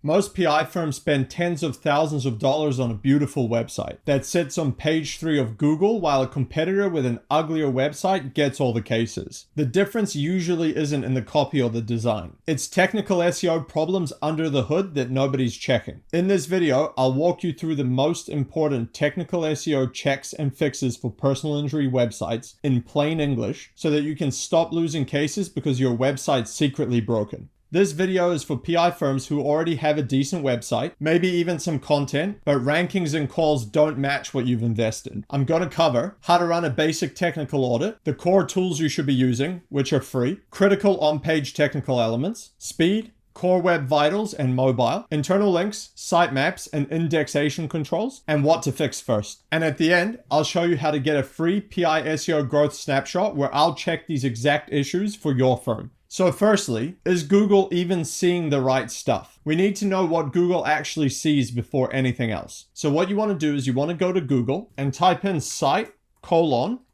Most PI firms spend tens of thousands of dollars on a beautiful website that sits on page 3 of Google, while a competitor with an uglier website gets all the cases. The difference usually isn't in the copy or the design. It's technical SEO problems under the hood that nobody's checking. In this video, I'll walk you through the most important technical SEO checks and fixes for personal injury websites in plain English so that you can stop losing cases because your website's secretly broken. This video is for PI firms who already have a decent website, maybe even some content, but rankings and calls don't match what you've invested. I'm going to cover how to run a basic technical audit, the core tools you should be using, which are free, critical on-page technical elements, speed, core web vitals and mobile, internal links, sitemaps, and indexation controls, and what to fix first. And at the end, I'll show you how to get a free PI SEO growth snapshot where I'll check these exact issues for your firm. So firstly, is Google even seeing the right stuff? We need to know what Google actually sees before anything else. So what you want to do is you want to go to Google and type in site,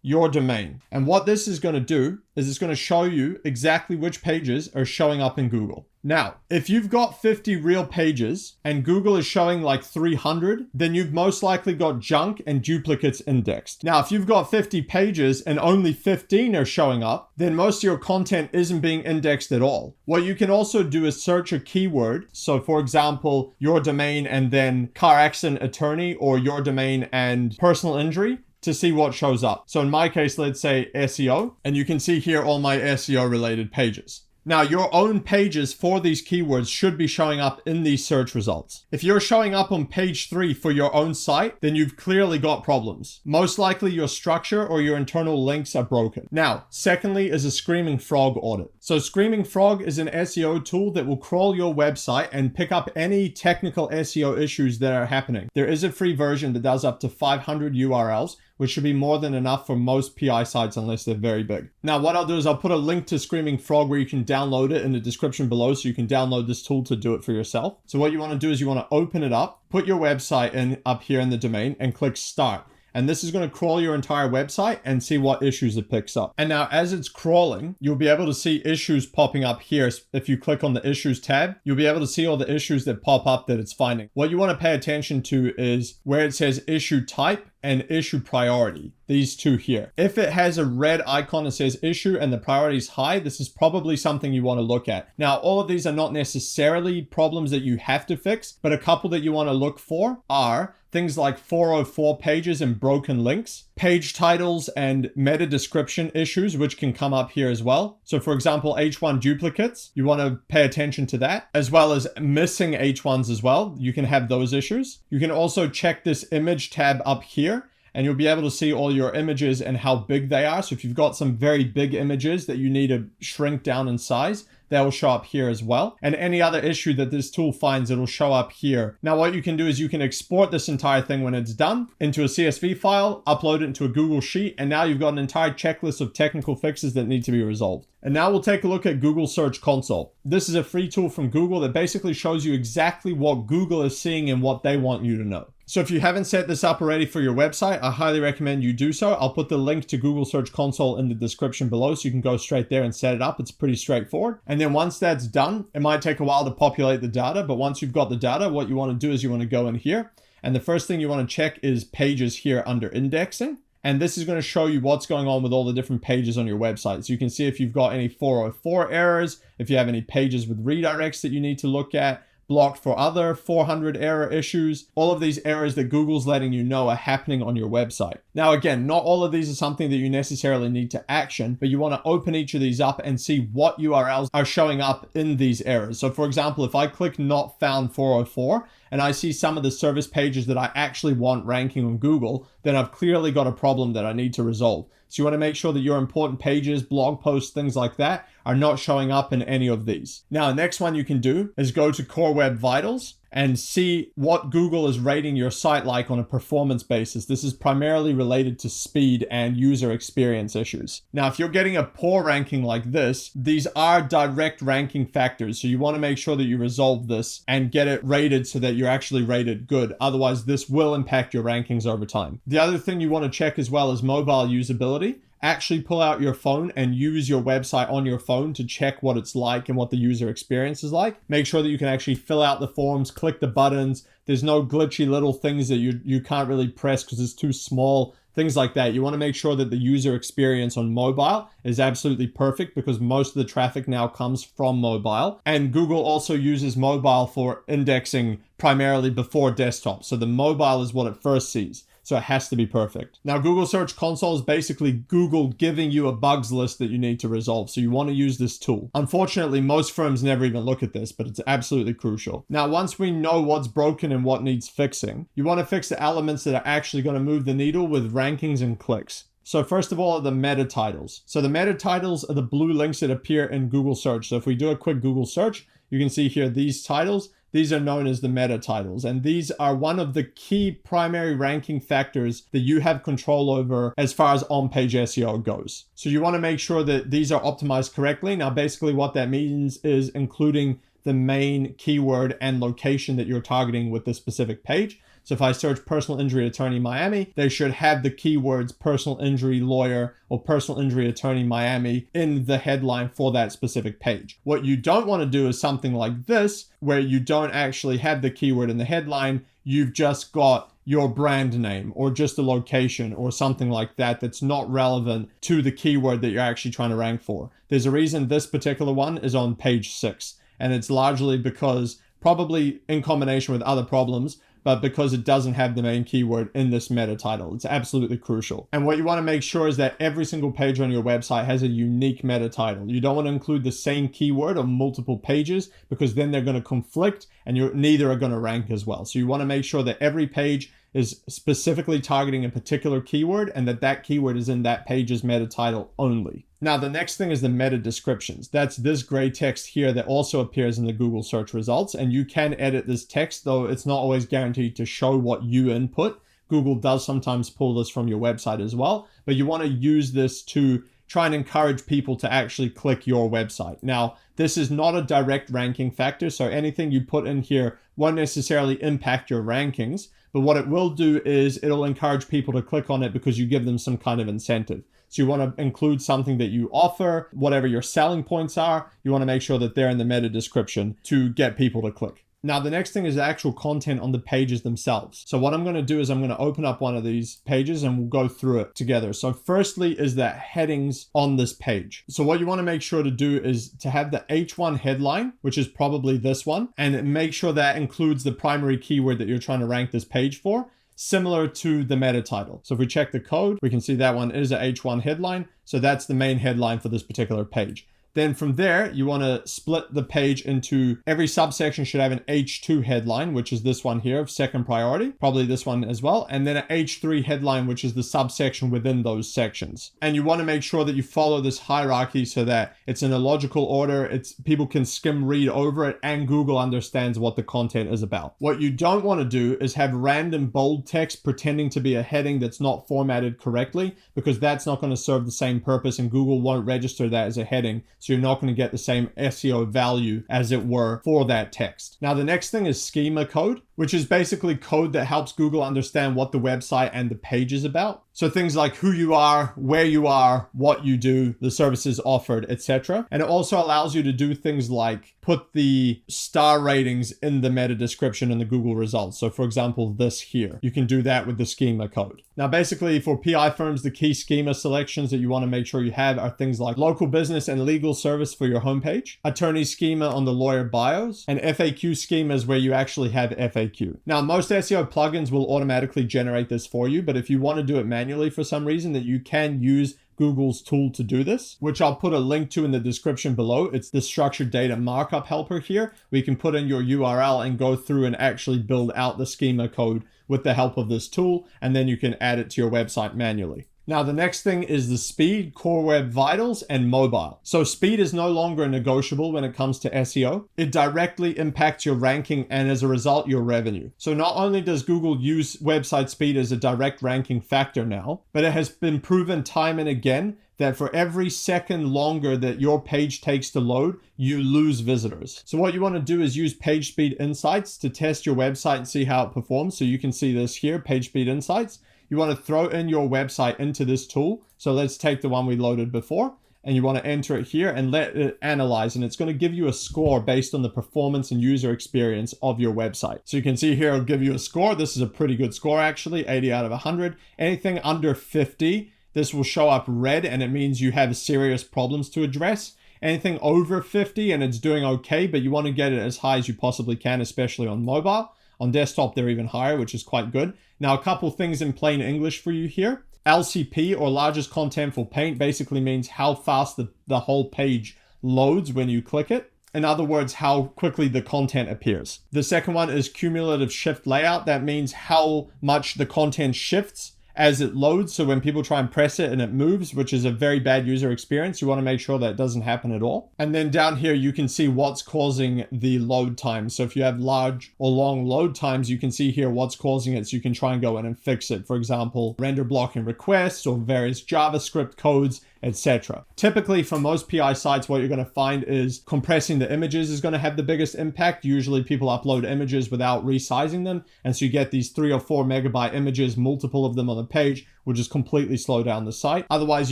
your domain. And what this is going to do is it's going to show you exactly which pages are showing up in Google. Now, if you've got 50 real pages and Google is showing like 300, then you've most likely got junk and duplicates indexed. Now, if you've got 50 pages and only 15 are showing up, then most of your content isn't being indexed at all. What you can also do is search a keyword. So for example, your domain and then car accident attorney, or your domain and personal injury, to see what shows up. So in my case, let's say SEO, and you can see here all my SEO related pages. Now, your own pages for these keywords should be showing up in these search results. If you're showing up on page 3 for your own site, then you've clearly got problems. Most likely your structure or your internal links are broken. Now, secondly is a Screaming Frog audit. So Screaming Frog is an SEO tool that will crawl your website and pick up any technical SEO issues that are happening. There is a free version that does up to 500 URLs, which should be more than enough for most PI sites unless they're very big. Now, what I'll do is I'll put a link to Screaming Frog where you can download it in the description below, so you can download this tool to do it for yourself. So what you want to do is you want to open it up, put your website in up here in the domain and click start. And this is going to crawl your entire website and see what issues it picks up. And now as it's crawling, you'll be able to see issues popping up here. If you click on the issues tab, you'll be able to see all the issues that pop up that it's finding. What you want to pay attention to is where it says issue type and issue priority, these two here. If it has a red icon that says issue and the priority is high, this is probably something you want to look at. Now, all of these are not necessarily problems that you have to fix, but a couple that you want to look for are things like 404 pages and broken links, page titles and meta description issues, which can come up here as well. So for example, H1 duplicates, you want to pay attention to that, as well as missing H1s as well. You can have those issues. You can also check this image tab up here, and you'll be able to see all your images and how big they are. So if you've got some very big images that you need to shrink down in size, that will show up here as well. And any other issue that this tool finds, it'll show up here. Now, what you can do is you can export this entire thing when it's done into a CSV file, upload it into a Google Sheet, and now you've got an entire checklist of technical fixes that need to be resolved. And now we'll take a look at Google Search Console. This is a free tool from Google that basically shows you exactly what Google is seeing and what they want you to know. So if you haven't set this up already for your website, I highly recommend you do so. I'll put the link to Google Search Console in the description below, so you can go straight there and set it up. It's pretty straightforward. And then once that's done, it might take a while to populate the data, but once you've got the data, what you want to do is you want to go in here. And the first thing you want to check is pages here under indexing. And this is going to show you what's going on with all the different pages on your website. So you can see if you've got any 404 errors, if you have any pages with redirects that you need to look at, blocked for other 400 error issues. All of these errors that Google's letting you know are happening on your website. Now, again, not all of these are something that you necessarily need to action, but you want to open each of these up and see what URLs are showing up in these errors. So for example, if I click not found 404 and I see some of the service pages that I actually want ranking on Google, then I've clearly got a problem that I need to resolve. So you want to make sure that your important pages, blog posts, things like that are not showing up in any of these. Now, the next one you can do is go to Core Web Vitals and see what Google is rating your site like on a performance basis. This is primarily related to speed and user experience issues. Now, if you're getting a poor ranking like this, these are direct ranking factors. So you want to make sure that you resolve this and get it rated so that you're actually rated good. Otherwise, this will impact your rankings over time. The other thing you want to check as well is mobile usability. actually pull out your phone and use your website on your phone to check what it's like and what the user experience is like. Make sure that you can actually fill out the forms, click the buttons. There's no glitchy little things that you can't really press because it's too small. Things like that. You want to make sure that the user experience on mobile is absolutely perfect because most of the traffic now comes from mobile. And Google also uses mobile for indexing primarily before desktop. So the mobile is what it first sees. So it has to be perfect. Now, Google Search Console is basically Google giving you a bugs list that you need to resolve. So you want to use this tool. Unfortunately, most firms never even look at this, but it's absolutely crucial. Now, once we know what's broken and what needs fixing, you want to fix the elements that are actually going to move the needle with rankings and clicks. So first of all, the meta titles. So the meta titles are the blue links that appear in Google search. So if we do a quick Google search, you can see here these titles. These are known as the meta titles, and these are one of the key primary ranking factors that you have control over as far as on-page SEO goes. So you want to make sure that these are optimized correctly. Now, basically what that means is including the main keyword and location that you're targeting with this specific page. So if I search personal injury attorney Miami, they should have the keywords personal injury lawyer or personal injury attorney Miami in the headline for that specific page. What you don't want to do is something like this, where you don't actually have the keyword in the headline. You've just got your brand name or just a location or something like that that's not relevant to the keyword that you're actually trying to rank for. There's a reason this particular one is on page 6, and it's largely because, probably in combination with other problems, but because it doesn't have the main keyword in this meta title. It's absolutely crucial. And what you want to make sure is that every single page on your website has a unique meta title. You don't want to include the same keyword on multiple pages because then they're going to conflict and neither are going to rank as well. So you want to make sure that every page is specifically targeting a particular keyword and that keyword is in that page's meta title only. Now, the next thing is the meta descriptions. That's this gray text here that also appears in the Google search results. And you can edit this text, though it's not always guaranteed to show what you input. Google does sometimes pull this from your website as well, but you want to use this to try and encourage people to actually click your website. Now, this is not a direct ranking factor, so anything you put in here won't necessarily impact your rankings, but what it will do is it'll encourage people to click on it because you give them some kind of incentive. So you want to include something that you offer, whatever your selling points are, you want to make sure that they're in the meta description to get people to click. Now, the next thing is the actual content on the pages themselves. So what I'm going to do is I'm going to open up one of these pages and we'll go through it together. So firstly is that headings on this page. So what you want to make sure to do is to have the H1 headline, which is probably this one, and make sure that includes the primary keyword that you're trying to rank this page for, similar to the meta title. So if we check the code, we can see that one is a H1 headline. So that's the main headline for this particular page. Then from there, you want to split the page into every subsection should have an H2 headline, which is this one here of second priority, probably this one as well. And then an H3 headline, which is the subsection within those sections. And you want to make sure that you follow this hierarchy so that it's in a logical order. People can skim read over it and Google understands what the content is about. What you don't want to do is have random bold text pretending to be a heading that's not formatted correctly, because that's not going to serve the same purpose and Google won't register that as a heading. So you're not going to get the same SEO value as it were for that text. Now, the next thing is schema code, which is basically code that helps Google understand what the website and the page is about. So things like who you are, where you are, what you do, the services offered, etc. And it also allows you to do things like put the star ratings in the meta description in the Google results. So for example, this here, you can do that with the schema code. Now, basically for PI firms, the key schema selections that you want to make sure you have are things like local business and legal service for your homepage, attorney schema on the lawyer bios, and FAQ schemas where you actually have FAQ. Now, most SEO plugins will automatically generate this for you, but if you want to do it manually for some reason, that you can use Google's tool to do this, which I'll put a link to in the description below. It's the structured data markup helper here. We can put in your URL and go through and actually build out the schema code with the help of this tool, and then you can add it to your website manually. Now, the next thing is the speed, core web vitals, and mobile. So speed is no longer negotiable when it comes to SEO. It directly impacts your ranking and as a result, your revenue. So not only does Google use website speed as a direct ranking factor now, but it has been proven time and again that for every second longer that your page takes to load, you lose visitors. So what you want to do is use page speed insights to test your website and see how it performs. So you can see this here, page speed insights. you want to throw in your website into this tool. So let's take the one we loaded before, and you want to enter it here and let it analyze, and it's going to give you a score based on the performance and user experience of your website. So you can see here, it'll give you a score. This is a pretty good score actually, 80 out of 100. Anything under 50, this will show up red, and it means you have serious problems to address. Anything over 50 and it's doing okay, but you want to get it as high as you possibly can, especially on mobile. On desktop, they're even higher, which is quite good. Now, a couple things in plain English for you here. LCP, or largest contentful paint, basically means how fast the whole page loads when you click it. In other words, how quickly the content appears. The second one is cumulative shift layout. That means how much the content shifts as it loads. So when people try and press it and it moves, which is a very bad user experience, you want to make sure that doesn't happen at all. And then down here, you can see what's causing the load time. So if you have large or long load times, you can see here what's causing it. So you can try and go in and fix it. For example, render blocking requests or various JavaScript codes, etc. Typically for most PI sites, what you're going to find is compressing the images is going to have the biggest impact. Usually people upload images without resizing them. And so you get these 3 or 4 megabyte images, multiple of them on the page, will just completely slow down the site. Otherwise,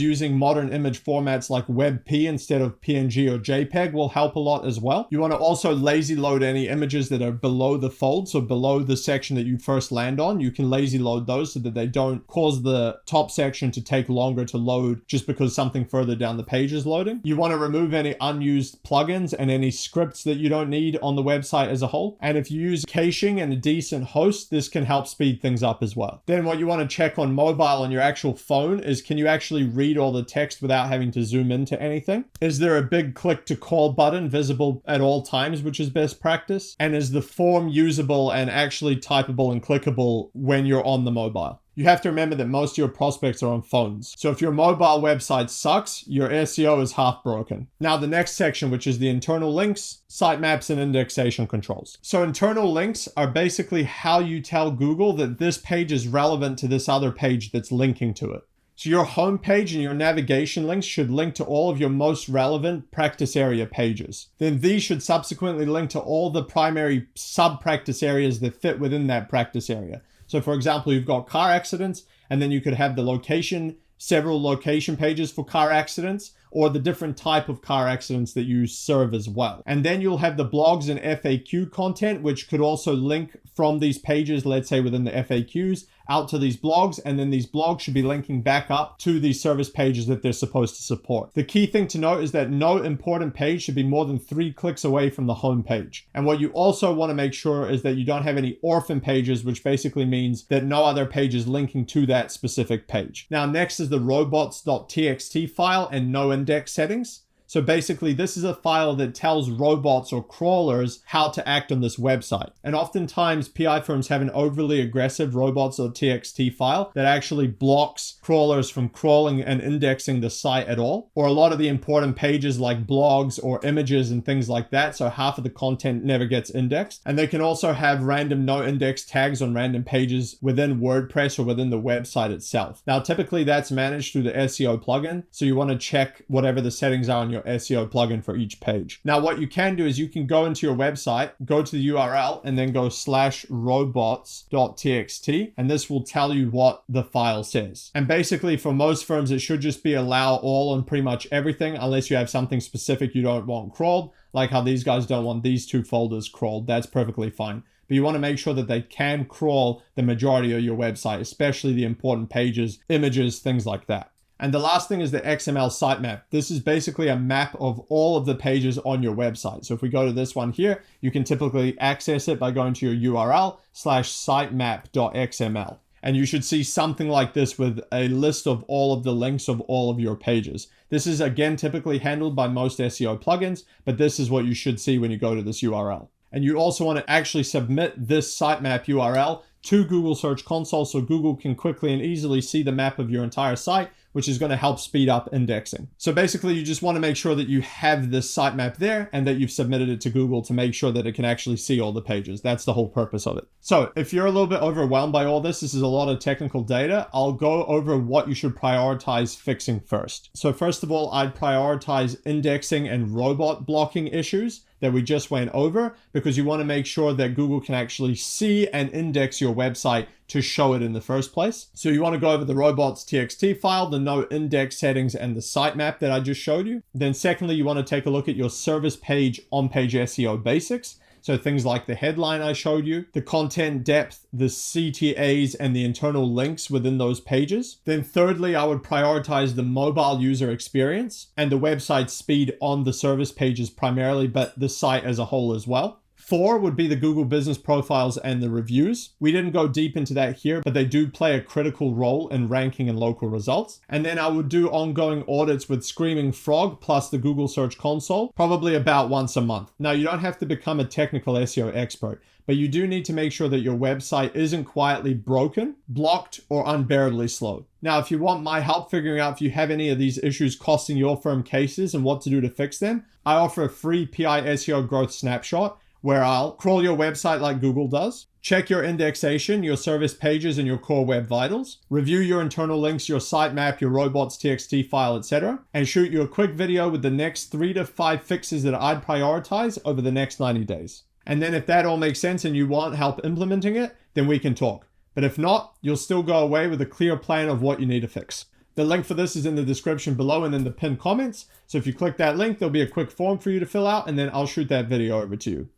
using modern image formats like WebP instead of PNG or JPEG will help a lot as well. You want to also lazy load any images that are below the fold. So below the section that you first land on, you can lazy load those so that they don't cause the top section to take longer to load just because something further down the page is loading. You want to remove any unused plugins and any scripts that you don't need on the website as a whole. And if you use caching and a decent host, this can help speed things up as well. Then what you want to check on mobile on your actual phone is, can you actually read all the text without having to zoom into anything? Is there a big click to call button visible at all times, which is best practice? And is the form usable and actually typable and clickable when you're on the mobile? You have to remember that most of your prospects are on phones. So if your mobile website sucks, your SEO is half broken. Now the next section, which is the internal links, sitemaps, and indexation controls. So internal links are basically how you tell Google that this page is relevant to this other page that's linking to it. So your homepage and your navigation links should link to all of your most relevant practice area pages. Then these should subsequently link to all the primary sub-practice areas that fit within that practice area. So for example, you've got car accidents, and then you could have the location, several location pages for car accidents, or the different type of car accidents that you serve as well. And then you'll have the blogs and FAQ content, which could also link from these pages, let's say within the FAQs, out to these blogs, and then these blogs should be linking back up to these service pages that they're supposed to support. The key thing to note is that no important page should be more than 3 clicks away from the home page. And what you also want to make sure is that you don't have any orphan pages, which basically means that no other page is linking to that specific page. Now, next is the robots.txt file and no index settings. So basically, this is a file that tells robots or crawlers how to act on this website. And oftentimes, PI firms have an overly aggressive robots.txt file that actually blocks crawlers from crawling and indexing the site at all, or a lot of the important pages like blogs or images and things like that. So half of the content never gets indexed. And they can also have random no index tags on random pages within WordPress or within the website itself. Now, typically that's managed through the SEO plugin. So you want to check whatever the settings are on your SEO plugin for each page. Now, what you can do is you can go into your website, go to the URL, and then go /robots.txt, and this will tell you what the file says. And basically, for most firms, it should just be allow all on pretty much everything, unless you have something specific you don't want crawled, like how these guys don't want these 2 folders crawled. That's perfectly fine. But you want to make sure that they can crawl the majority of your website, especially the important pages, images, things like that. And the last thing is the XML sitemap. This is basically a map of all of the pages on your website. So if we go to this one here, you can typically access it by going to your URL /sitemap.xml. And you should see something like this with a list of all of the links of all of your pages. This is again typically handled by most SEO plugins, but this is what you should see when you go to this URL. And you also want to actually submit this sitemap URL to Google Search Console so Google can quickly and easily see the map of your entire site, which is going to help speed up indexing. So basically, you just want to make sure that you have this sitemap there and that you've submitted it to Google to make sure that it can actually see all the pages. That's the whole purpose of it. So if you're a little bit overwhelmed by all this is a lot of technical data, I'll go over what you should prioritize fixing first. So first of all, I'd prioritize indexing and robot blocking issues. that we just went over, because you want to make sure that Google can actually see and index your website to show it in the first place. So you want to go over the robots.txt file, the no index settings, and the sitemap that I just showed you. Then secondly, you want to take a look at your service page on-page SEO basics. So things like the headline I showed you, the content depth, the CTAs, and the internal links within those pages. Then thirdly, I would prioritize the mobile user experience and the website speed on the service pages primarily, but the site as a whole as well. 4 would be the Google business profiles and the reviews. We didn't go deep into that here, but they do play a critical role in ranking and local results. And then I would do ongoing audits with Screaming Frog plus the Google Search Console, probably about once a month. Now, you don't have to become a technical SEO expert, but you do need to make sure that your website isn't quietly broken, blocked, or unbearably slow. Now, if you want my help figuring out if you have any of these issues costing your firm cases and what to do to fix them, I offer a free PI SEO growth snapshot, where I'll crawl your website like Google does, check your indexation, your service pages, and your core web vitals, review your internal links, your sitemap, your robots.txt file, etc., and shoot you a quick video with the next 3 to 5 fixes that I'd prioritize over the next 90 days. And then if that all makes sense and you want help implementing it, then we can talk. But if not, you'll still go away with a clear plan of what you need to fix. The link for this is in the description below and in the pinned comments. So if you click that link, there'll be a quick form for you to fill out, and then I'll shoot that video over to you.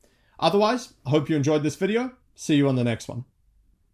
Otherwise, I hope you enjoyed this video. See you on the next one.